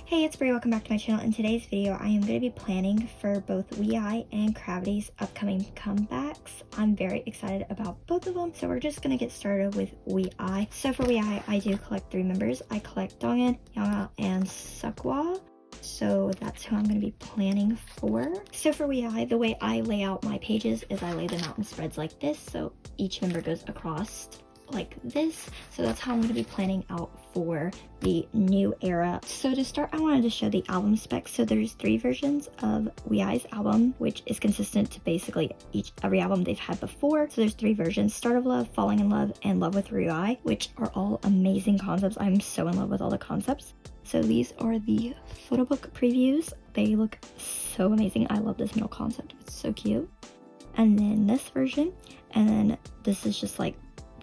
Hey, it's Brie, welcome back to my channel. In today's video, I am going to be planning for both WEI'S and Gravity's upcoming comebacks. I'm very excited about both of them, so we're just going to get started with WEI'S. So for WEI'S, I do collect 3 members. I collect Donghyun, Yonga, and Seokwa. So that's who I'm going to be planning for. So for WEI'S, the way I lay out my pages is I lay them out in spreads like this, so each member goes across like this. So that's how I'm going to be planning out for the new era. So to start, I wanted to show the album specs. So there's 3 versions of WEI'S album, which is consistent to basically every album they've had before. So there's 3 versions: Start of Love, Falling in Love, and Love with WEI'S, which are all amazing concepts. I'm so in love with all the concepts. So these are the photo book previews. They look so amazing. I love this middle concept. It's so cute. And then this version, and then this is just like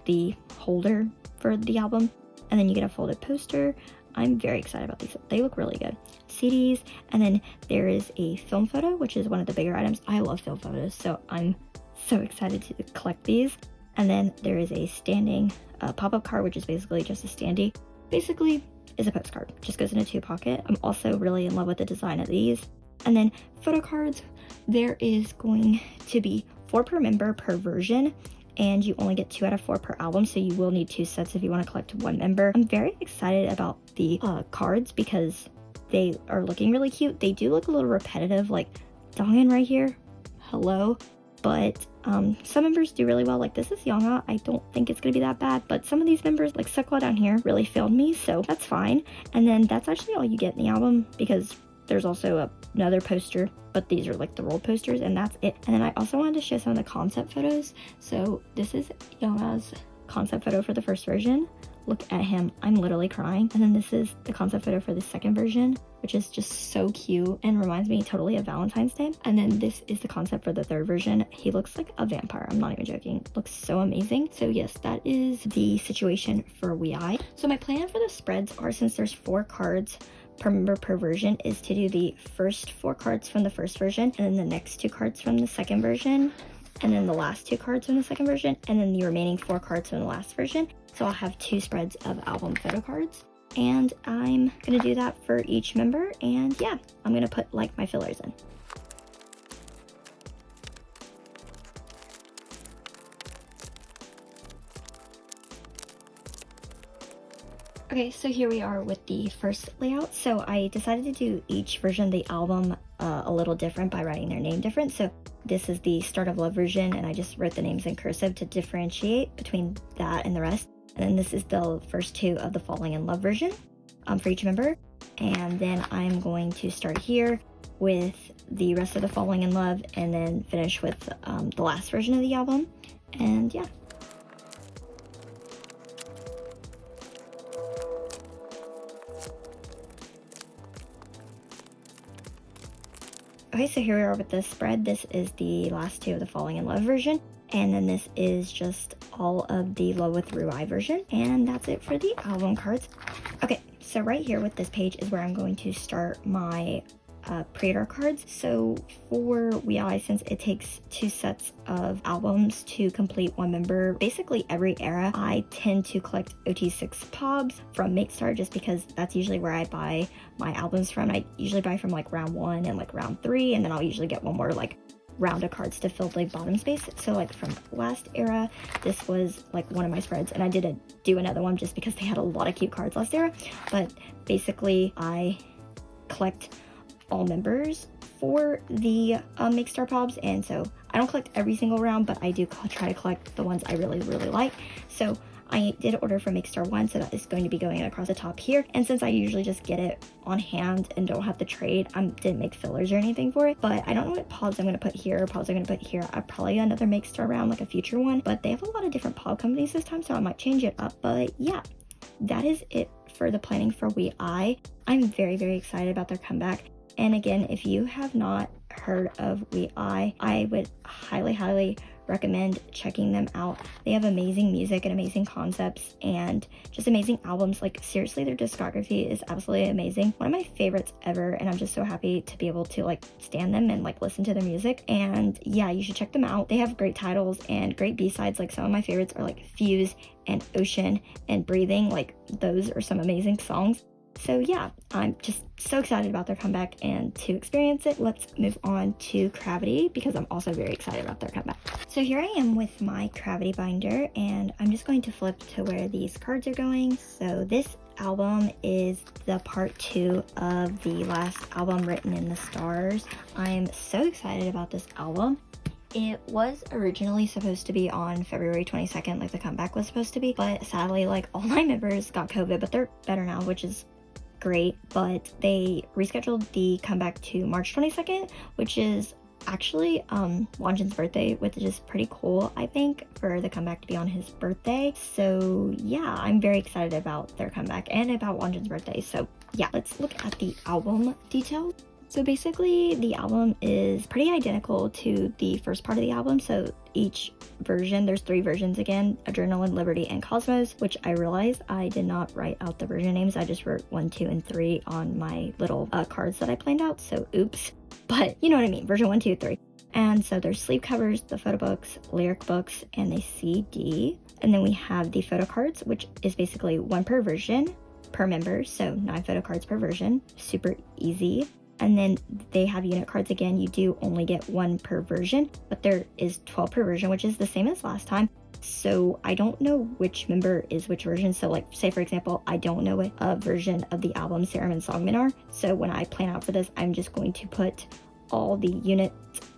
the holder for the album, and then you get a folded poster. I'm very excited about these. They look really good. CDs, and then there is a film photo, which is one of the bigger items. I love film photos, so I'm so excited to collect these. And then there is a standing pop-up card, which is basically just a standee. Basically is a postcard, just goes in a 2-pocket. I'm also really in love with the design of these. And then photo cards, there is going to be 4 per member per version, and you only get 2 out of 4 per album, so you will need 2 sets if you want to collect 1 member. I'm very excited about the cards because they are looking really cute. They do look a little repetitive, like Donghyun right here, hello. But some members do really well. Like this is Yonga. I don't think it's gonna be that bad, but some of these members, like Seokwa down here, really failed me, so that's fine. And then that's actually all you get in the album, because there's also another poster, but these are like the rolled posters, and that's it. And then I also wanted to show some of the concept photos. So this is Yonga's concept photo for the first version. Look at him, I'm literally crying. And then this is the concept photo for the second version, which is just so cute and reminds me totally of Valentine's Day. And then this is the concept for the third version. He looks like a vampire, I'm not even joking. Looks so amazing. So yes, that is the situation for WEI'S. So my plan for the spreads are, since there's 4 cards per member per version, is to do the first 4 cards from the first version, and then the next 2 cards from the second version, and then the last 2 cards from the second version, and then the remaining 4 cards from the last version. So I'll have 2 spreads of album photo cards, and I'm gonna do that for each member. And yeah, I'm gonna put like my fillers in. Okay, so here we are with the first layout. So I decided to do each version of the album a little different by writing their name different. So this is the Start of Love version, and I just wrote the names in cursive to differentiate between that and the rest. And then this is the first 2 of the Falling in Love version for each member. And then I'm going to start here with the rest of the Falling in Love, and then finish with the last version of the album. And yeah. Okay, so here we are with the spread. This is the last 2 of the Falling in Love version, and then this is just all of the Love with WEI'S version, and that's it for the album cards. Okay, so right here with this page is where I'm going to start my pre-order cards. So for WEI'S, since it takes 2 sets of albums to complete 1 member, basically every era, I tend to collect OT6 POBs from MakeStar, just because that's usually where I buy my albums from. I usually buy from like round 1 and like round 3, and then I'll usually get one more like round of cards to fill the bottom space. So like from last era, this was like one of my spreads, and I did do another one just because they had a lot of cute cards last era. But basically I collect all members for the MakeStar POBs, and so I don't collect every single round, but I do try to collect the ones I really like. So I did order from MakeStar 1, so that is going to be going across the top here. And since I usually just get it on hand and don't have to trade, I didn't make fillers or anything for it. But I don't know what pods I'm going to put here or pods I'm going to put here. I'll probably another MakeStar round, like a future one, but they have a lot of different pod companies this time, so I might change it up. But yeah, that is it for the planning for WEI'S. I'm very excited about their comeback. And again, if you have not heard of WEI'S, I would highly recommend checking them out. They have amazing music and amazing concepts and just amazing albums. Like seriously, their discography is absolutely amazing. One of my favorites ever, and I'm just so happy to be able to like stand them and like listen to their music. And yeah, you should check them out. They have great titles and great B-sides. Like some of my favorites are like Fuse and Ocean and Breathing. Like those are some amazing songs. So yeah, I'm just so excited about their comeback and to experience it. Let's move on to Cravity because I'm also very excited about their comeback. So here I am with my Cravity binder, and I'm just going to flip to where these cards are going. So this album is the part 2 of the last album, Written in the Stars. I'm so excited about this album. It was originally supposed to be on February 22nd, like the comeback was supposed to be, but sadly, like, all my members got COVID, but they're better now, which is great. But they rescheduled the comeback to March 22nd, which is actually Wonjin's birthday, which is pretty cool, I think, for the comeback to be on his birthday. So yeah, I'm very excited about their comeback and about Wonjin's birthday. So yeah, let's look at the album details. So basically, the album is pretty identical to the first part of the album. So each version, there's 3 versions again: Adrenaline, Liberty, and Cosmos, which I realized I did not write out the version names. I just wrote 1, 2, and 3 on my little cards that I planned out. So oops, but you know what I mean, version 1, 2, 3. And so there's sleeve covers, the photo books, lyric books, and the CD. And then we have the photo cards, which is basically 1 per version per member. So 9 photo cards per version, super easy. And then they have unit cards again. You do only get 1 per version, but there is 12 per version, which is the same as last time. So I don't know which member is which version. So like, say for example, I don't know what version of the album Serum and Songmin are. So when I plan out for this, I'm just going to put all the unit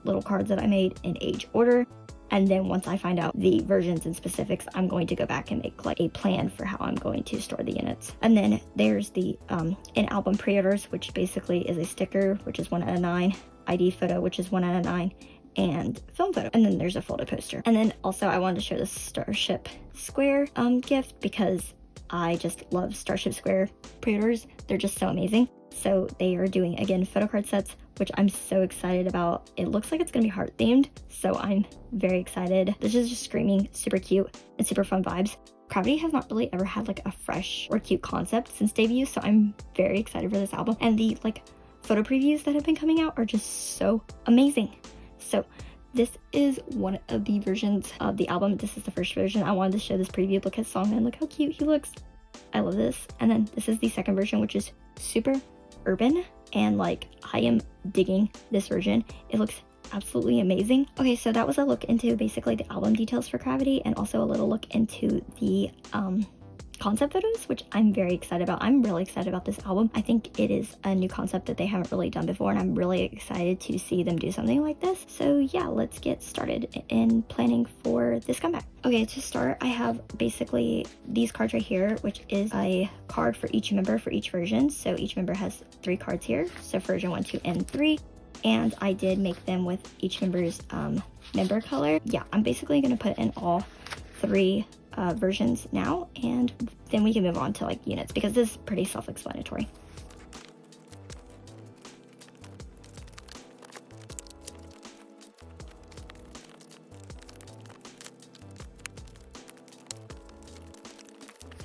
little cards that I made in age order. And then once I find out the versions and specifics, I'm going to go back and make like a plan for how I'm going to store the units. And then there's the in-album pre-orders, which basically is a sticker, which is 1 out of 9, ID photo, which is 1 out of 9, and film photo. And then there's a folded poster. And then also I wanted to show the Starship Square gift because I just love Starship Square pre-orders. They're just so amazing. So they are doing, again, photo card sets, which I'm so excited about. It looks like it's gonna be heart themed, so I'm very excited. This is just screaming super cute and super fun vibes. Cravity has not really ever had like a fresh or cute concept since debut, so I'm very excited for this album. And the like photo previews that have been coming out are just so amazing. So this is one of the versions of the album. This is the first version. I wanted to show this preview. Look at Songman, look how cute he looks. I love this. And then this is the second version, which is super urban, and like I am digging this version. It looks absolutely amazing. Okay, so that was a look into basically the album details for Cravity, and also a little look into the concept photos, which I'm very excited about. I'm really excited about this album. I think it is a new concept that they haven't really done before, and I'm really excited to see them do something like this. So yeah, let's get started in planning for this comeback. Okay, to start, I have basically these cards right here, which is a card for each member for each version. So each member has 3 cards here. So version 1, 2, and 3. And I did make them with each member's member color. Yeah, I'm basically gonna put in all 3 versions now, and then we can move on to like units because this is pretty self-explanatory.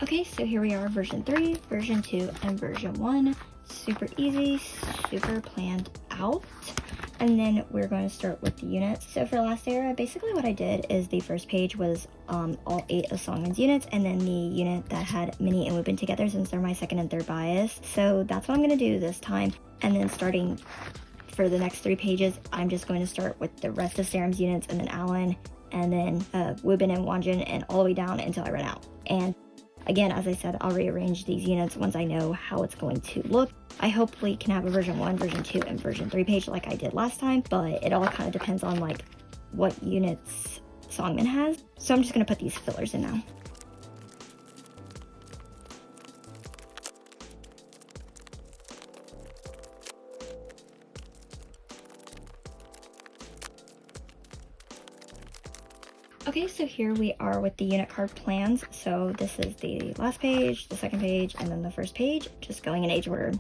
Okay, so here we are, version 3, version 2, and version 1. Super easy, super planned out. And then we're going to start with the units. So for Last Era, basically what I did is the first page was all 8 of Songmin's units, and then the unit that had Minnie and Woobin together, since they're my second and third bias. So that's what I'm going to do this time. And then starting for the next 3 pages, I'm just going to start with the rest of Serum's units, and then Alan, and then Woobin and Wonjin, and all the way down until I run out. And again, as I said, I'll rearrange these units once I know how it's going to look. I hopefully can have a version 1, version 2, and version 3 page like I did last time, but it all kind of depends on like what units Songmin has. So I'm just going to put these fillers in now. Okay, so here we are with the unit card plans. So this is the last page, the second page, and then the first page, just going in age order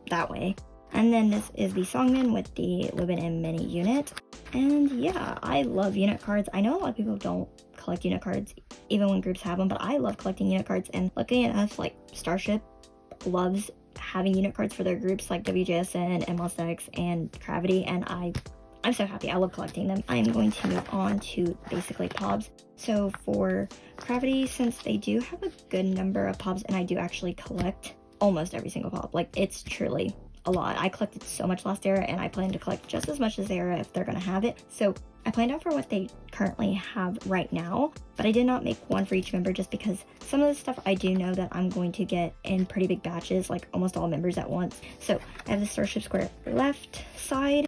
that way. And then this is the Songmin with the Woobin and Minnie unit. And yeah, I love unit cards. I know a lot of people don't collect unit cards, even when groups have them, but I love collecting unit cards. And luckily enough, like Starship loves having unit cards for their groups like WJSN, MLSX, and Cravity, and I'm so happy. I love collecting them. I'm going to move on to basically POBs. So for Cravity, since they do have a good number of POBs, and I do actually collect almost every single pop. Like, it's truly a lot. I collected so much last era, and I plan to collect just as much this era if they're gonna have it. So I planned out for what they currently have right now, but I did not make one for each member just because some of the stuff I do know that I'm going to get in pretty big batches, like almost all members at once. So I have the Starship Square left side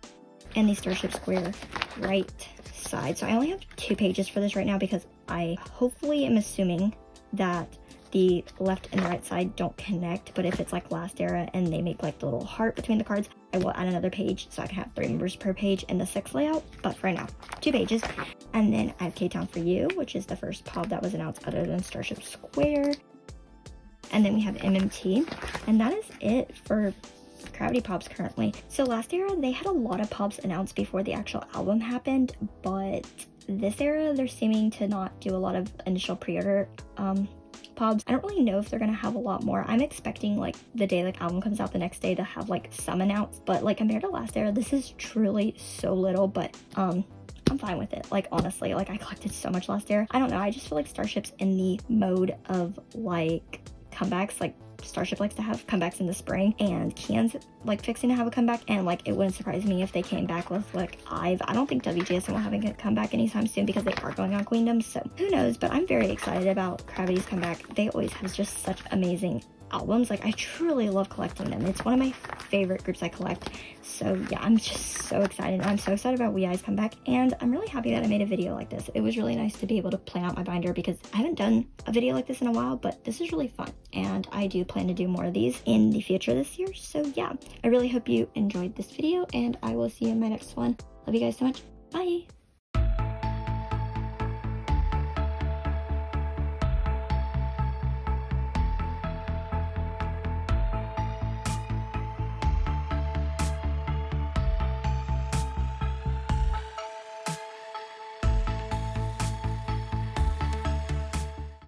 and the Starship Square right side. So I only have 2 pages for this right now because I hopefully am assuming that the left and the right side don't connect, but if it's like last era and they make like the little heart between the cards, I will add another page so I can have 3 members per page in the 6 layout. But for right now, 2 pages. And then I have K-Town for You, which is the first pop that was announced other than Starship Square. And then we have MMT, and that is it for Cravity pops currently. So last era they had a lot of pops announced before the actual album happened, but this era they're seeming to not do a lot of initial pre-order pops. I don't really know if they're gonna have a lot more. I'm expecting like the day like album comes out the next day to have like some announced, but like compared to last era this is truly so little. But I'm fine with it. Like honestly, like I collected so much last year. I don't know, I just feel like Starship's in the mode of like comebacks. Like Starship likes to have comebacks in the spring, and Kian's like fixing to have a comeback, and like it wouldn't surprise me if they came back with like IVE. I don't think WGSN will have a comeback anytime soon because they are going on Queendom, so who knows. But I'm very excited about Gravity's comeback. They always have just such amazing albums. Like I truly love collecting them. It's one of my favorite groups I collect. So yeah, I'm just so excited. I'm so excited about WEI'S comeback, and I'm really happy that I made a video like this. It was really nice to be able to plan out my binder because I haven't done a video like this in a while, but this is really fun, and I do plan to do more of these in the future this year. So yeah, I really hope you enjoyed this video, and I will see you in my next one. Love you guys so much. Bye!